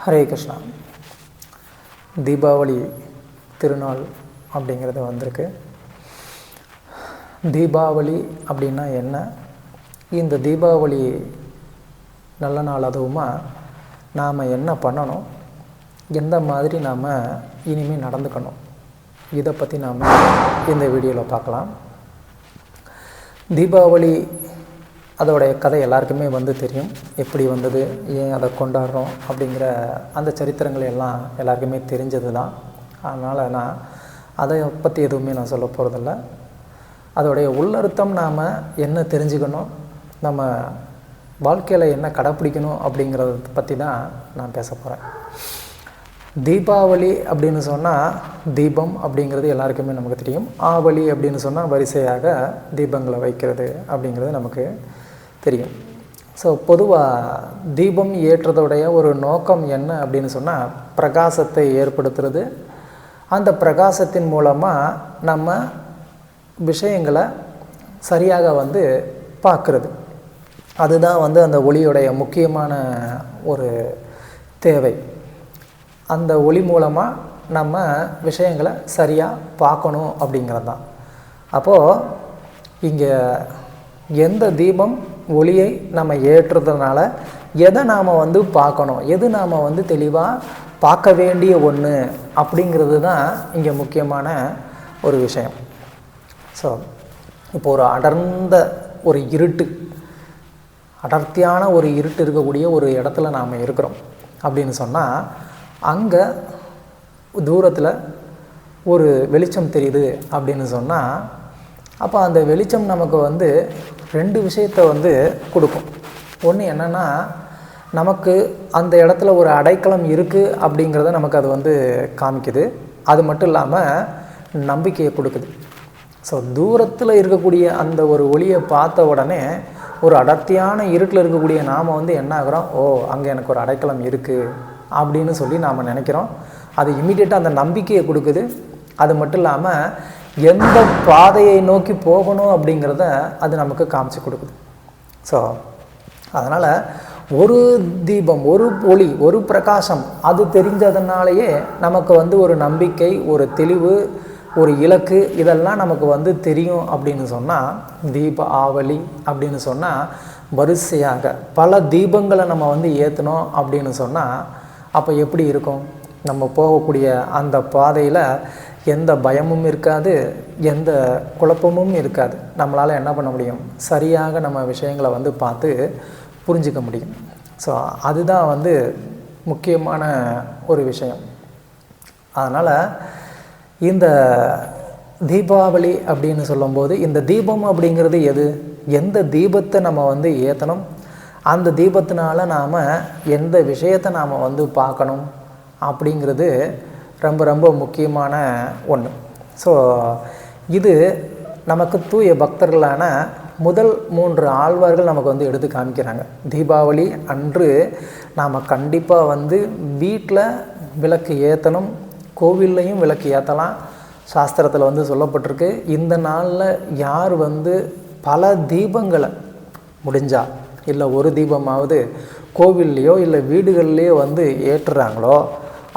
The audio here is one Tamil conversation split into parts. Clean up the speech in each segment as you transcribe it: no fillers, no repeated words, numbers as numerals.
ஹரே கிருஷ்ணா. தீபாவளி திருநாள் அப்படிங்கிறது வந்திருக்கு. தீபாவளி அப்படின்னா என்ன? இந்த தீபாவளி நல்ல நாள் அதுவுமா நாம் என்ன பண்ணணும், எந்த மாதிரி நாம் இனிமேல் நடந்துக்கணும், இதை பற்றி நாம் இந்த வீடியோவில் பார்க்கலாம். தீபாவளி அதோடைய கதை எல்லாருக்குமே தெரியும். எப்படி வந்தது, ஏன் அதை கொண்டாடுறோம் அப்படிங்கிற அந்த சரித்திரங்கள் எல்லாம் எல்லாருக்குமே தெரிஞ்சது தான். அதனால் நான் அதை பற்றி எதுவுமே நான் சொல்ல போகிறதில்ல. அதோடைய உள்ளர்த்தம் நாம் என்ன தெரிஞ்சுக்கணும், நம்ம வாழ்க்கையில் என்ன கடைப்பிடிக்கணும் அப்படிங்கிறத பற்றி தான் நான் பேச போகிறேன். தீபாவளி அப்படின்னு சொன்னால் தீபம் அப்படிங்கிறது எல்லாருக்குமே நமக்கு தெரியும். ஆவலி அப்படின்னு சொன்னால் வரிசையாக தீபங்களை வைக்கிறது அப்படிங்கிறது நமக்கு தெரியும். ஸோ பொதுவாக தீபம் ஏற்றுறதுடைய ஒரு நோக்கம் என்ன அப்படின்னு சொன்னால் பிரகாசத்தை ஏற்படுத்துறது. அந்த பிரகாசத்தின் மூலமாக நம்ம விஷயங்களை சரியாக பார்க்குறது. அதுதான் அந்த ஒளியுடைய முக்கியமான ஒரு தேவை. அந்த ஒளி மூலமாக நம்ம விஷயங்களை சரியாக பார்க்கணும் அப்படிங்கிறது தான். அப்போது இங்கே எந்த தீபம் ஒளியை நம்ம ஏற்றுறதுனால எதை நாம் பார்க்கணும், எது நாம் தெளிவாக பார்க்க வேண்டிய ஒன்று அப்படிங்கிறது தான் இங்கே முக்கியமான ஒரு விஷயம். ஸோ இப்போ ஒரு அடர்ந்த ஒரு இருட்டு, அடர்த்தியான ஒரு இருட்டு இருக்கக்கூடிய ஒரு இடத்துல நாம் இருக்கிறோம் அப்படின்னு சொன்னால் அங்கே தூரத்தில் ஒரு வெளிச்சம் தெரியுது அப்படின்னு சொன்னால் அப்போ அந்த வெளிச்சம் நமக்கு ரெண்டு விஷயத்தை கொடுக்கும். ஒன்று என்னென்னா, நமக்கு அந்த இடத்துல ஒரு அடைக்கலம் இருக்குது அப்படிங்கிறத நமக்கு அது காமிக்குது. அது மட்டும் இல்லாமல் நம்பிக்கையை கொடுக்குது. ஸோ தூரத்தில் இருக்கக்கூடிய அந்த ஒரு ஒளியை பார்த்த உடனே ஒரு அடர்த்தியான இருட்டில் இருக்கக்கூடிய நாம் என்ன ஆகிறோம், ஓ அங்கே எனக்கு ஒரு அடைக்கலம் இருக்குது அப்படின்னு சொல்லி நாம் நினைக்கிறோம். அது இம்மிடியேட்டாக அந்த நம்பிக்கையை கொடுக்குது. அது மட்டும் இல்லாமல் எந்த பாதையை நோக்கி போகணும் அப்படிங்கிறத அது நமக்கு காமிச்சு கொடுக்குது. ஸோ அதனால் ஒரு தீபம், ஒரு ஒளி, ஒரு பிரகாசம் அது தெரிஞ்சதுனாலேயே நமக்கு ஒரு நம்பிக்கை, ஒரு தெளிவு, ஒரு இலக்கு இதெல்லாம் நமக்கு தெரியும் அப்படின்னு சொன்னால் தீப ஆவலி அப்படின்னு சொன்னால் வரிசையாக பல தீபங்களை நம்ம ஏற்றணும் அப்படின்னு சொன்னால் அப்போ எப்படி இருக்கும்? நம்ம போகக்கூடிய அந்த பாதையில் எந்த பயமும் இருக்காது, எந்த குழப்பமும் இருக்காது. நம்மளால் என்ன பண்ண முடியும், சரியாக நம்ம விஷயங்களை பார்த்து புரிஞ்சிக்க முடியும். ஸோ அதுதான் முக்கியமான ஒரு விஷயம். அதனால் இந்த தீபாவளி அப்படின்னு சொல்லும்போது இந்த தீபம் அப்படிங்கிறது எது, எந்த தீபத்தை நம்ம ஏற்றணும், அந்த தீபத்தினால நாம் எந்த விஷயத்தை நாம் பார்க்கணும் அப்படிங்கிறது ரொம்ப ரொம்ப முக்கியமான ஒன்று. ஸோ இது நமக்கு தூய பக்தர்களான முதல் 3 ஆழ்வார்கள் நமக்கு எடுத்து காமிக்கிறாங்க. தீபாவளி அன்று நாம் கண்டிப்பாக வீட்டில் விளக்கு ஏற்றணும், கோவில்லையும் விளக்கு ஏற்றலாம். சாஸ்திரத்தில் சொல்லப்பட்டிருக்கு, இந்த நாளில் யார் பல தீபங்களை முடிஞ்சால் இல்லை ஒரு தீபமாவது கோவில்லையோ இல்லை வீடுகள்லேயோ ஏற்றுறாங்களோ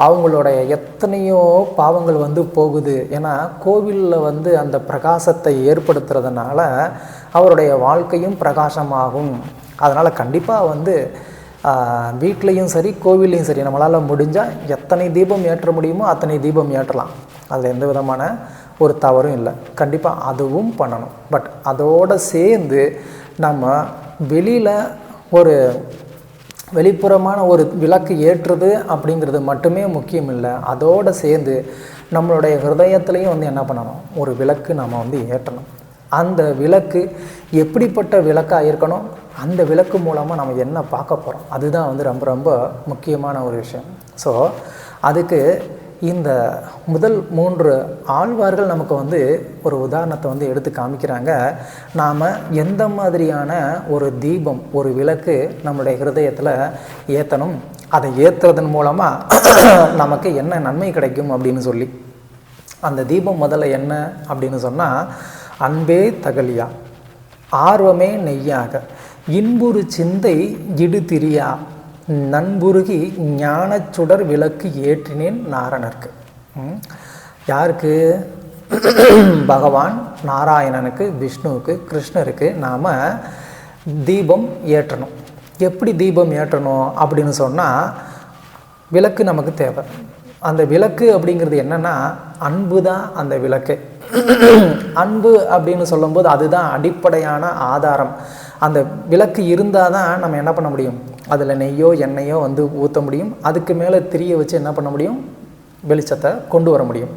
அவங்களுடைய எத்தனையோ பாவங்கள் போகுது. ஏன்னா கோவிலில் அந்த பிரகாசத்தை ஏற்படுத்துறதுனால அவருடைய வாழ்க்கையும் பிரகாசமாகும். அதனால் கண்டிப்பாக வீட்லேயும் சரி கோவில்லையும் சரி நம்மளால் முடிஞ்சால் எத்தனை தீபம் ஏற்ற முடியுமோ அத்தனை தீபம் ஏற்றலாம். அதில் எந்த விதமான ஒரு தவறும் இல்லை. கண்டிப்பாக அதுவும் பண்ணணும். பட் அதோடு சேர்ந்து நம்ம வெளியில் ஒரு வெளிப்புறமான ஒரு விளக்கு ஏற்றுறது அப்படிங்கிறது மட்டுமே முக்கியம் இல்லை. அதோடு சேர்ந்து நம்மளுடைய ஹிருதயத்துலேயும் என்ன பண்ணணும், ஒரு விளக்கு நாம் ஏற்றணும். அந்த விளக்கு எப்படிப்பட்ட விளக்காக இருக்கணும், அந்த விளக்கு மூலமாக நம்ம என்ன பார்க்க போகிறோம், அதுதான் ரொம்ப ரொம்ப முக்கியமான ஒரு விஷயம். ஸோ அதுக்கு இந்த முதல் 3 ஆழ்வார்கள் நமக்கு ஒரு உதாரணத்தை எடுத்து காமிக்கிறாங்க. நாம் எந்த மாதிரியான ஒரு தீபம், ஒரு விளக்கு நம்மளுடைய ஹிருதயத்தில் ஏற்றணும், அதை ஏற்றுறதன் மூலமாக நமக்கு என்ன நன்மை கிடைக்கும் அப்படின்னு சொல்லி. அந்த தீபம் முதல்ல என்ன அப்படின்னு சொன்னால், அன்பே தகலியா, ஆர்வமே நெய்யாக, இன்புறு சிந்தை இடு திரியா, நண்புருகி ஞானச்சுடர் விளக்கு ஏற்றினேன் நாரணருக்கு. யாருக்கு? பகவான் நாராயணனுக்கு, விஷ்ணுவுக்கு, கிருஷ்ணருக்கு நாம் தீபம் ஏற்றணும். எப்படி தீபம் ஏற்றணும் அப்படின்னு சொன்னால், விளக்கு நமக்கு தேவை. அந்த விளக்கு அப்படிங்கிறது என்னென்னா, அன்பு தான் அந்த விளக்கு. அன்பு அப்படின்னு சொல்லும்போது அதுதான் அடிப்படையான ஆதாரம். அந்த விளக்கு இருந்தால் தான் நம்ம என்ன பண்ண முடியும், அதில் நெய்யோ எண்ணெயோ வந்து ஊற்ற முடியும். அதுக்கு மேலே திரியை வச்சு என்ன பண்ண முடியும், வெளிச்சத்தை கொண்டு வர முடியும்.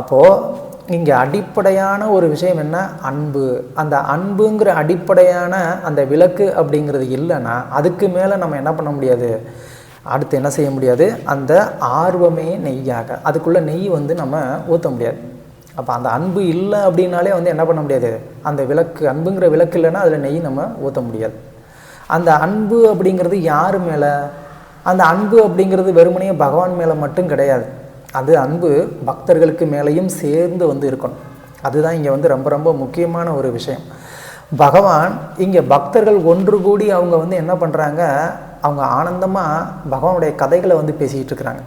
அப்போது இங்கே அடிப்படையான ஒரு விஷயம் என்ன, அன்பு. அந்த அன்புங்கிற அடிப்படையான அந்த விளக்கு அப்படிங்கிறது இல்லைன்னா அதுக்கு மேலே நம்ம என்ன பண்ண முடியாது, அடுத்து என்ன செய்ய முடியாது, அந்த ஆர்வமே நெய்யாக, அதுக்குள்ளே நெய் வந்து நம்ம ஊற்ற முடியாது. அப்போ அந்த அன்பு இல்லை அப்படின்னாலே வந்து என்ன பண்ண முடியாது, அந்த விளக்கு, அன்புங்கிற விளக்கு இல்லைன்னா அதில் நெய் நம்ம ஊற்ற முடியாது. அந்த அன்பு அப்படிங்கிறது யார் மேலே? அந்த அன்பு அப்படிங்கிறது வெறுமனே பகவான் மேலே மட்டும் கிடையாது. அது அன்பு பக்தர்களுக்கு மேலேயும் சேர்ந்து வந்து இருக்கணும். அதுதான் இங்கே வந்து ரொம்ப ரொம்ப முக்கியமான ஒரு விஷயம். பகவான் இங்கே பக்தர்கள் ஒன்று கூடி அவங்க வந்து என்ன பண்ணுறாங்க, அவங்க ஆனந்தமாக பகவானுடைய கதைகளை வந்து பேசிக்கிட்டு இருக்கிறாங்க.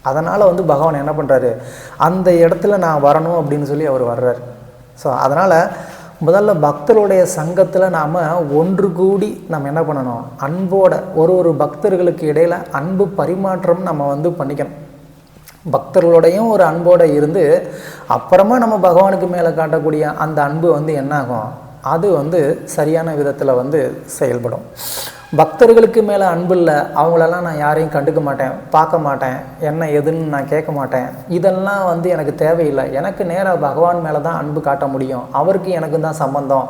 அதனால் வந்து பகவான் என்ன பண்ணுறாரு, அந்த இடத்துல நான் வரணும் அப்படின்னு சொல்லி அவர் வர்றார். ஸோ அதனால் முதல்ல பக்தருடைய சங்கத்தில் நாம் ஒன்று கூடி நம்ம என்ன பண்ணணும், அன்போட ஒரு பக்தர்களுக்கு இடையில் அன்பு பரிமாற்றம் நம்ம வந்து பண்ணிக்கணும். பக்தர்களோடையும் ஒரு அன்போடு இருந்து அப்புறமா நம்ம பகவானுக்கு மேலே காட்டக்கூடிய அந்த அன்பு வந்து என்னாகும், அது வந்து சரியான விதத்தில் வந்து செயல்படும். பக்தர்களுக்கு மேலே அன்பு இல்லை, அவங்களெல்லாம் நான் யாரையும் கண்டுக்க மாட்டேன், பார்க்க மாட்டேன், என்ன எதுன்னு நான் கேட்க மாட்டேன், இதெல்லாம் வந்து எனக்கு தேவையில்லை, எனக்கு நேராக பகவான் மேலே தான் அன்பு காட்ட முடியும், அவருக்கு எனக்கு தான் சம்பந்தம்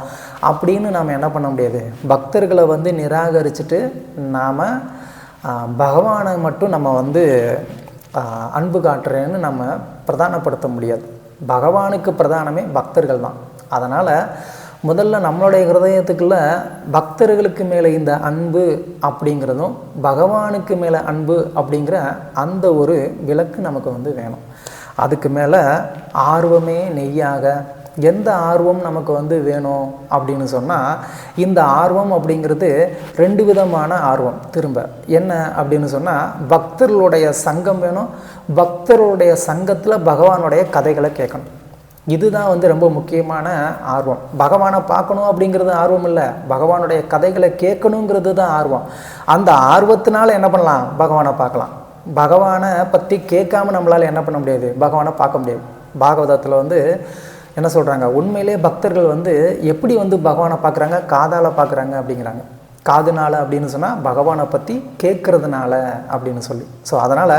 அப்படின்னு நாம் என்ன பண்ண முடியாது. பக்தர்களை வந்து நிராகரிச்சுட்டு நாம் பகவானை மட்டும் நம்ம வந்து அன்பு காட்டுறேன்னு நம்ம பிரதானப்படுத்த முடியாது. பகவானுக்கு பிரதானமே பக்தர்கள் தான். அதனால் முதல்ல நம்மளுடைய ஹிருதயத்துக்குள்ள பக்தர்களுக்கு மேலே இந்த அன்பு அப்படிங்கிறதும் பகவானுக்கு மேலே அன்பு அப்படிங்கிற அந்த ஒரு விளக்கு நமக்கு வந்து வேணும். அதுக்கு மேலே ஆர்வமே நெய்யாக. எந்த ஆர்வம் நமக்கு வந்து வேணும் அப்படின்னு சொன்னால், இந்த ஆர்வம் அப்படிங்கிறது 2 விதமான ஆர்வம். திரும்ப என்ன அப்படின்னு சொன்னால், பக்தர்களுடைய சங்கம் வேணும். பக்தர்களுடைய சங்கத்தில் பகவானுடைய கதைகளை கேட்கணும். இதுதான் வந்து ரொம்ப முக்கியமான ஆர்வம். பகவானை பார்க்கணும் அப்படிங்கிறது ஆர்வம் இல்லை, பகவானுடைய கதைகளை கேட்கணுங்கிறது தான் ஆர்வம். அந்த ஆர்வத்தினால என்ன பண்ணலாம், பகவானை பார்க்கலாம். பகவானை பற்றி கேட்காம நம்மளால் என்ன பண்ண முடியாது, பகவானை பார்க்க முடியாது. பாகவதத்தில் வந்து என்ன சொல்கிறாங்க, உண்மையிலே பக்தர்கள் வந்து எப்படி வந்து பகவானை பார்க்குறாங்க, காதால் பார்க்குறாங்க அப்படிங்கிறாங்க. காதுனால அப்படின்னு சொன்னால் பகவானை பற்றி கேட்குறதுனால அப்படின்னு சொல்லி. ஸோ அதனால்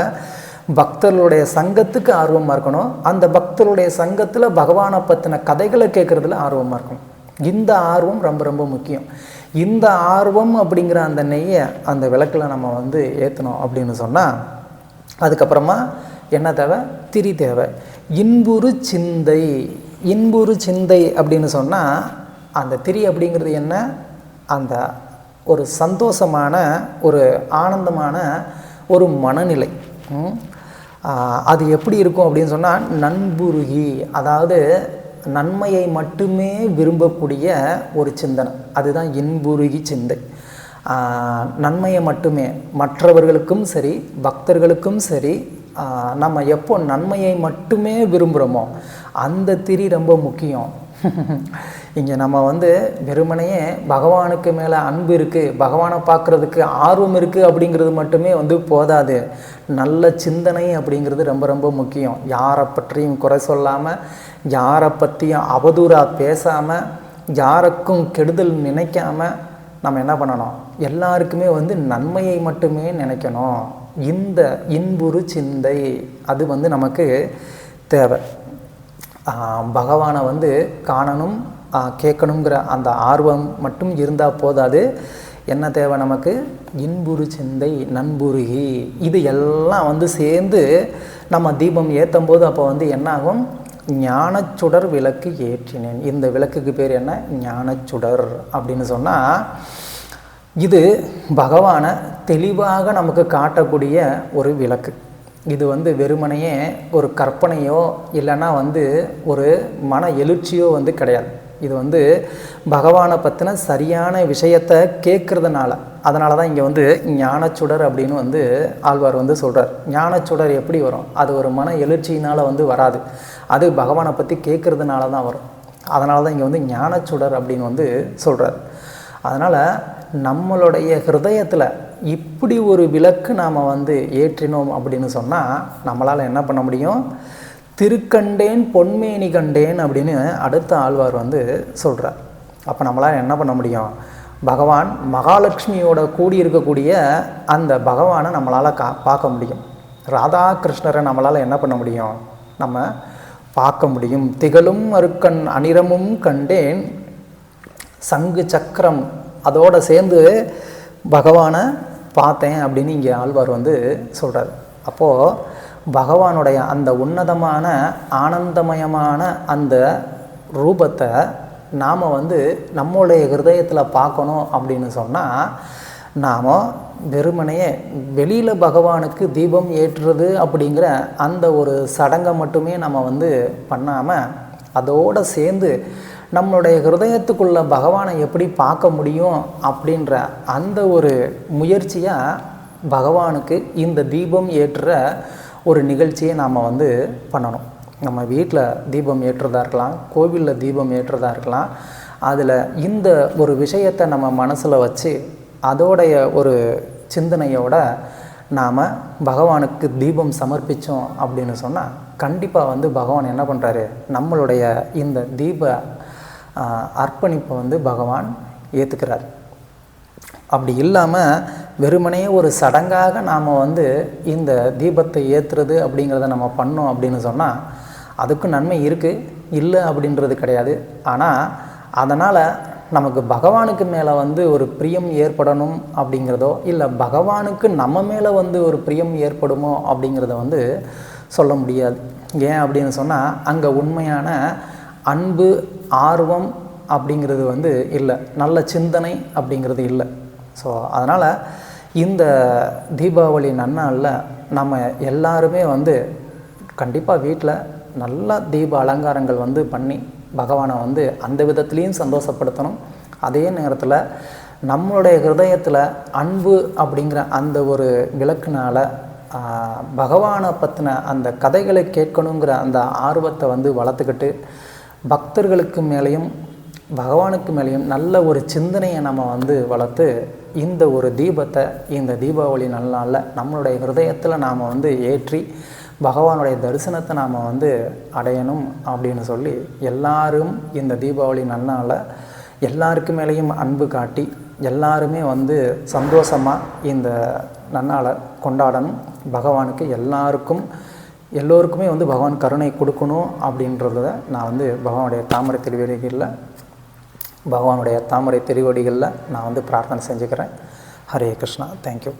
பக்தர்களுடைய சங்கத்துக்கு ஆர்வமாக இருக்கணும். அந்த பக்தர்களுடைய சங்கத்தில் பகவானை பற்றின கதைகளை கேட்குறதுல ஆர்வமாக இருக்கணும். இந்த ஆர்வம் ரொம்ப ரொம்ப முக்கியம். இந்த ஆர்வம் அப்படிங்கிற அந்த நெய்யை அந்த விளக்கில் நம்ம வந்து ஏற்றணும் அப்படின்னு சொன்னால், அதுக்கப்புறமா என்ன தேவை, திரி தேவை. இன்புறு சிந்தை. இன்புறு சிந்தை அப்படின்னு சொன்னால், அந்த திரி அப்படிங்கிறது என்ன, அந்த ஒரு சந்தோஷமான ஒரு ஆனந்தமான ஒரு மனநிலை. அது எப்படி இருக்கும் அப்படின்னு சொன்னால், நண்புருகி, அதாவது நன்மையை மட்டுமே விரும்பக்கூடிய ஒரு சிந்தனை, அதுதான் இன்புருகி சிந்தை. நன்மையை மட்டுமே, மற்றவர்களுக்கும் சரி பக்தர்களுக்கும் சரி, நம்ம எப்போ நன்மையை மட்டுமே விரும்புகிறோமோ அந்த திரி ரொம்ப முக்கியம். இங்கே நம்ம வந்து வெறுமனையே பகவானுக்கு மேலே அன்பு இருக்குது, பகவானை பார்க்குறதுக்கு ஆர்வம் இருக்குது அப்படிங்கிறது மட்டுமே வந்து போதாது. நல்ல சிந்தனை அப்படிங்கிறது ரொம்ப ரொம்ப முக்கியம். யாரை பற்றியும் குறை சொல்லாமல், யாரை பற்றியும் அவதூறாக பேசாமல், யாருக்கும் கெடுதல் நினைக்காமல் நம்ம என்ன பண்ணணும், எல்லாருக்குமே வந்து நன்மையை மட்டுமே நினைக்கணும். இந்த இன்புறு சிந்தை அது வந்து நமக்கு தேவை. பகவானை வந்து காணணும், கேட்கணுங்கிற அந்த ஆர்வம் மட்டும் இருந்தால் போதாது. என்ன தேவை நமக்கு, இன்புறு சிந்தை, நண்புருகி, இது எல்லாம் வந்து சேர்ந்து நம்ம தீபம் ஏற்றும் போது அப்போ வந்து என்னாகும், ஞானச்சுடர் விளக்கு ஏற்றினேன். இந்த விளக்குக்கு பேர் என்ன, ஞானச்சுடர் அப்படின்னு சொன்னால், இது பகவானை தெளிவாக நமக்கு காட்டக்கூடிய ஒரு விளக்கு. இது வந்து வெறுமனையே ஒரு கற்பனையோ இல்லைன்னா வந்து ஒரு மன எழுச்சியோ வந்து கிடையாது. இது வந்து பகவானை பற்றின சரியான விஷயத்தை கேட்குறதுனால. அதனால தான் இங்கே வந்து ஞானச்சுடர் அப்படின்னு வந்து ஆழ்வார் வந்து சொல்கிறார். ஞானச்சுடர் எப்படி வரும்? அது ஒரு மன எழுச்சியினால் வந்து வராது, அது பகவானை பற்றி கேட்குறதுனால தான் வரும். அதனால தான் இங்கே வந்து ஞானச்சுடர் அப்படின்னு வந்து சொல்கிறார். அதனால் நம்மளுடைய ஹிருதயத்தில் இப்படி ஒரு விளக்கு நாம் வந்து ஏற்றினோம் அப்படின்னு சொன்னால் நம்மளால் என்ன பண்ண முடியும்? திருக்கண்டேன் பொன்மேனி கண்டேன் அப்படின்னு அடுத்த ஆழ்வார் வந்து சொல்கிறார். அப்போ நம்மளால் என்ன பண்ண முடியும்? பகவான் மகாலட்சுமியோட கூடியிருக்கக்கூடிய அந்த பகவானை நம்மளால் பார்க்க முடியும். ராதாகிருஷ்ணரை நம்மளால் என்ன பண்ண முடியும்? நம்ம பார்க்க முடியும். திகழும் அருக்கண் அனிரமும் கண்டேன், சங்கு சக்கரம் அதோடு சேர்ந்து பகவானை பார்த்தேன் அப்படின்னு இங்கே ஆழ்வார் வந்து சொல்கிறார். அப்போது பகவானுடைய அந்த உன்னதமான ஆனந்தமயமான அந்த ரூபத்தை நாம் வந்து நம்மளுடைய ஹிருதயத்தில் பார்க்கணும் அப்படின்னு சொன்னால், நாம் வெறுமனையே வெளியில் பகவானுக்கு தீபம் ஏற்றுறது அப்படிங்கிற அந்த ஒரு சடங்கை மட்டுமே நம்ம வந்து பண்ணாமல், அதோடு சேர்ந்து நம்மளுடைய ஹிருதயத்துக்குள்ள பகவானை எப்படி பார்க்க முடியும் அப்படின்ற அந்த ஒரு முயற்சியாக பகவானுக்கு இந்த தீபம் ஏற்றுற ஒரு நிகழ்ச்சியை நாம் வந்து பண்ணணும். நம்ம வீட்டில் தீபம் ஏற்றுறதா இருக்கலாம், கோவிலில் தீபம் ஏற்றுறதா இருக்கலாம். அதில் இந்த ஒரு விஷயத்தை நம்ம மனசில் வச்சு அதோடைய ஒரு சிந்தனையோட நாம் பகவானுக்கு தீபம் சமர்ப்பித்தோம் அப்படின்னு சொன்னால் கண்டிப்பாக வந்து பகவான் என்ன பண்ணுறாரு? நம்மளுடைய இந்த தீப அர்ப்பணிப்பை வந்து பகவான் ஏற்றுக்கிறார். அப்படி இல்லாமல் வெறுமனே ஒரு சடங்காக நாம் வந்து இந்த தீபத்தை ஏற்றுறது அப்படிங்கிறத நம்ம பண்ணோம் அப்படின்னு சொன்னால் அதுக்கு நன்மை இருக்குது, இல்லை அப்படின்றது கிடையாது. ஆனால் அதனால் நமக்கு பகவானுக்கு மேலே வந்து ஒரு பிரியம் ஏற்படணும் அப்படிங்கிறதோ, இல்லை பகவானுக்கு நம்ம மேலே வந்து ஒரு பிரியம் ஏற்படுமோ அப்படிங்கிறத வந்து சொல்ல முடியாது. ஏன் அப்படின்னு சொன்னால் அங்கே உண்மையான அன்பு ஆர்வம் அப்படிங்கிறது வந்து இல்லை, நல்ல சிந்தனை அப்படிங்கிறது இல்லை. ஸோ அதனால் இந்த தீபாவளி நன்னாளில் நம்ம எல்லாருமே வந்து கண்டிப்பாக வீட்டில் நல்ல தீப அலங்காரங்கள் வந்து பண்ணி பகவானை வந்து அந்த விதத்துலேயும் சந்தோஷப்படுத்தணும். அதே நேரத்தில் நம்மளுடைய ஹிருதயத்தில் அன்பு அப்படிங்கிற அந்த ஒரு விளக்குனால் பகவானை பற்றின அந்த கதைகளை கேட்கணுங்கிற அந்த ஆர்வத்தை வந்து வளர்த்துக்கிட்டு பக்தர்களுக்கு மேலேயும் பகவானுக்கு மேலேயும் நல்ல ஒரு சிந்தனையை நம்ம வந்து வளர்த்து இந்த ஒரு தீபத்தை இந்த தீபாவளி நல்லாளில் நம்மளுடைய ஹிருதயத்தில் நாம் வந்து ஏற்றி பகவானுடைய தரிசனத்தை நாம் வந்து அடையணும் அப்படின்னு சொல்லி எல்லாரும் இந்த தீபாவளி நன்னாளில் எல்லாருக்கு மேலேயும் அன்பு காட்டி எல்லாருமே வந்து சந்தோஷமாக இந்த நன்னாளை கொண்டாடணும். பகவானுக்கு எல்லோருக்குமே வந்து பகவான் கருணை கொடுக்கணும் அப்படின்றத நான் வந்து பகவானுடைய தாமரை திருவடிகளில் நான் வந்து பிரார்த்தனை செஞ்சுக்கிறேன். ஹரே கிருஷ்ணா. தேங்க்யூ.